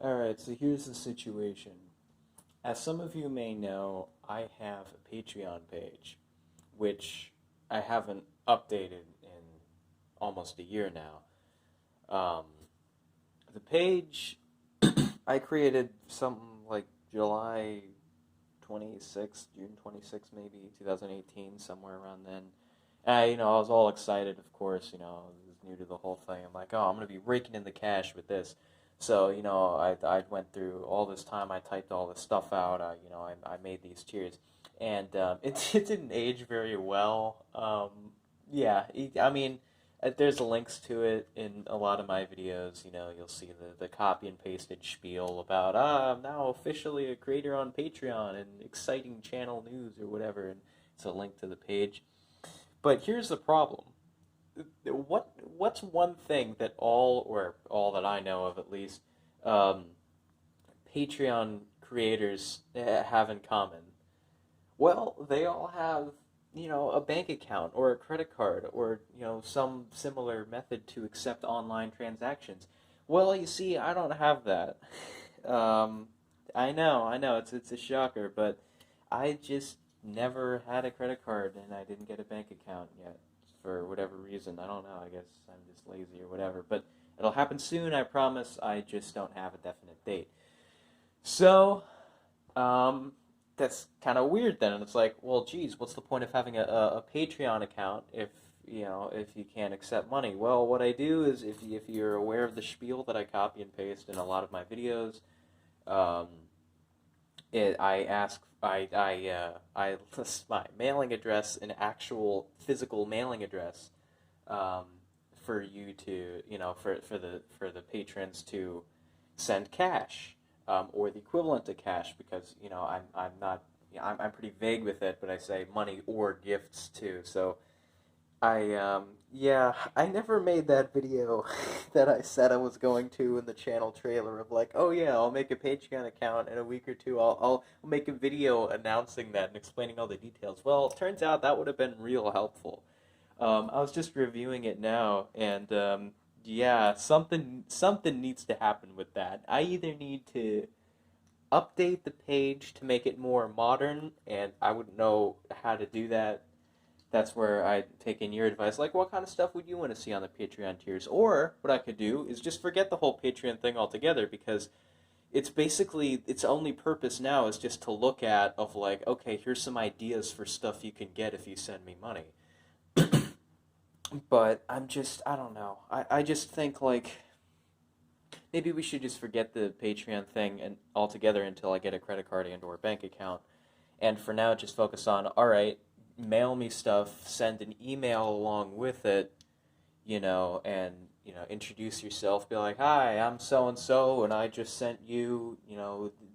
Alright, so here's the situation. As some of you may know, I have a Patreon page, which I haven't updated in almost a year now. The page I created something like July 26th, June 26th, maybe 2018, somewhere around then. And I was all excited, of course. I was new to the whole thing. I'm like, oh, I'm gonna be raking in the cash with this. So I went through all this time. I typed all this stuff out. I made these tiers, and it didn't age very well. Yeah, I mean, there's links to it in a lot of my videos. You'll see the copy and pasted spiel about, I'm now officially a creator on Patreon and exciting channel news or whatever, and it's a link to the page. But here's the problem. What's one thing that all that I know of at least, um, Patreon creators have in common? Well, they all have, a bank account or a credit card or, some similar method to accept online transactions. Well, you see, I don't have that. Um, I know, it's a shocker, but I just never had a credit card and I didn't get a bank account yet for whatever reason. I don't know. I guess I'm just lazy or whatever, but it'll happen soon, I promise. I just don't have a definite date. So, um, that's kind of weird then. And it's like, well, geez, what's the point of having a Patreon account if you can't accept money? Well, what I do is if you're aware of the spiel that I copy and paste in a lot of my videos, um, I ask I list my mailing address, an actual physical mailing address, um, for you to for the patrons to send cash, or the equivalent to cash, because I'm not I'm pretty vague with it, but I say money or gifts too. So yeah, I never made that video that I said I was going to in the channel trailer of like, oh yeah, I'll make a Patreon account in a week or two. I'll make a video announcing that and explaining all the details. Well, it turns out that would have been real helpful. I was just reviewing it now, and yeah, something needs to happen with that. I either need to update the page to make it more modern, and I wouldn't know how to do that. That's where I take in your advice. Like, what kind of stuff would you want to see on the Patreon tiers? Or what I could do is just forget the whole Patreon thing altogether, because it's basically its only purpose now is just to look at of like, okay, here's some ideas for stuff you can get if you send me money. But I don't know. I just think like maybe we should just forget the Patreon thing and altogether until I get a credit card and or bank account. And for now, just focus on, all right, mail me stuff, send an email along with it, and introduce yourself. Be like, hi, I'm so and so, and I just sent you,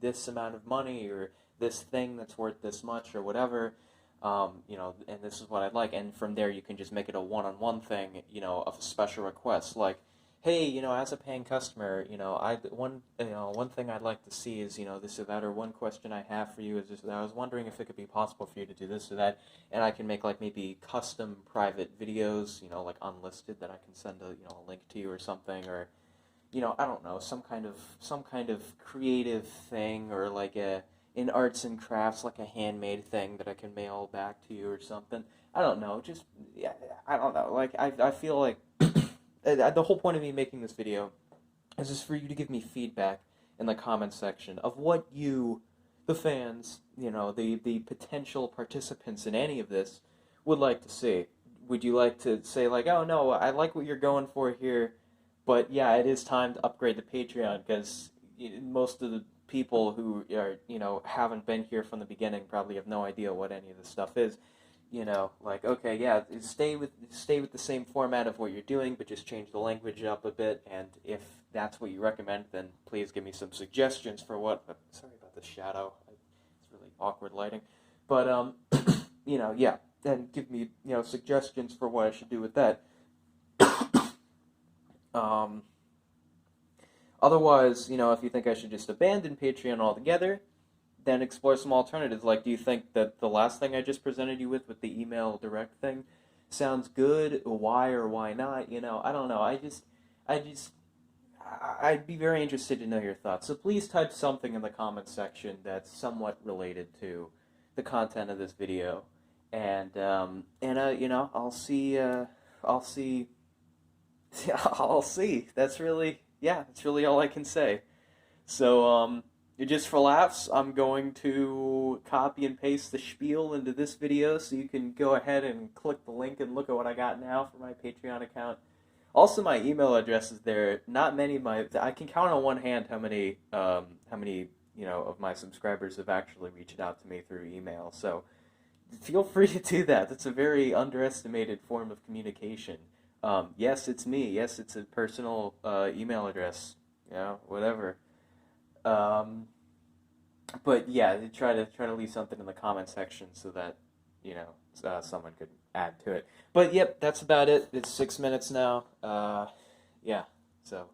this amount of money or this thing that's worth this much or whatever. And this is what I'd like. And from there, you can just make it a one-on-one thing, of a special request, like, hey, as a paying customer, one thing I'd like to see is, this or that, or one question I have for you is this, I was wondering if it could be possible for you to do this or that, and I can make like maybe custom private videos, like unlisted, that I can send a link to you or something, or I don't know, some kind of creative thing, or like a in arts and crafts, like a handmade thing that I can mail back to you or something. I don't know, just yeah, I don't know. Like I feel like the whole point of me making this video is just for you to give me feedback in the comments section of what you, the fans, the potential participants in any of this, would like to see. Would you like to say like, oh no, I like what you're going for here, but yeah, it is time to upgrade the Patreon, because most of the people who are haven't been here from the beginning probably have no idea what any of this stuff is. Like, okay, yeah, stay with the same format of what you're doing, but just change the language up a bit. And if that's what you recommend, then please give me some suggestions for what. Sorry about the shadow; it's really awkward lighting. But yeah, then give me suggestions for what I should do with that. Um, Otherwise, if you think I should just abandon Patreon altogether, then explore some alternatives. Like, do you think that the last thing I just presented you with the email direct thing, sounds good? Why or why not? I don't know. I just, I'd be very interested to know your thoughts. So please type something in the comments section that's somewhat related to the content of this video, and you know, I'll see, I'll see. That's really, yeah, that's really all I can say. So, just for laughs, I'm going to copy and paste the spiel into this video so you can go ahead and click the link and look at what I got now for my Patreon account. Also, my email address is there. Not many of my, I can count on one hand how many, you know, of my subscribers have actually reached out to me through email. So feel free to do that. That's a very underestimated form of communication. Yes, it's me. Yes, it's a personal email address. You know, whatever. Um, but yeah, try to leave something in the comment section so that you know someone could add to it. But yep, that's about it. It's 6 minutes now. Yeah, so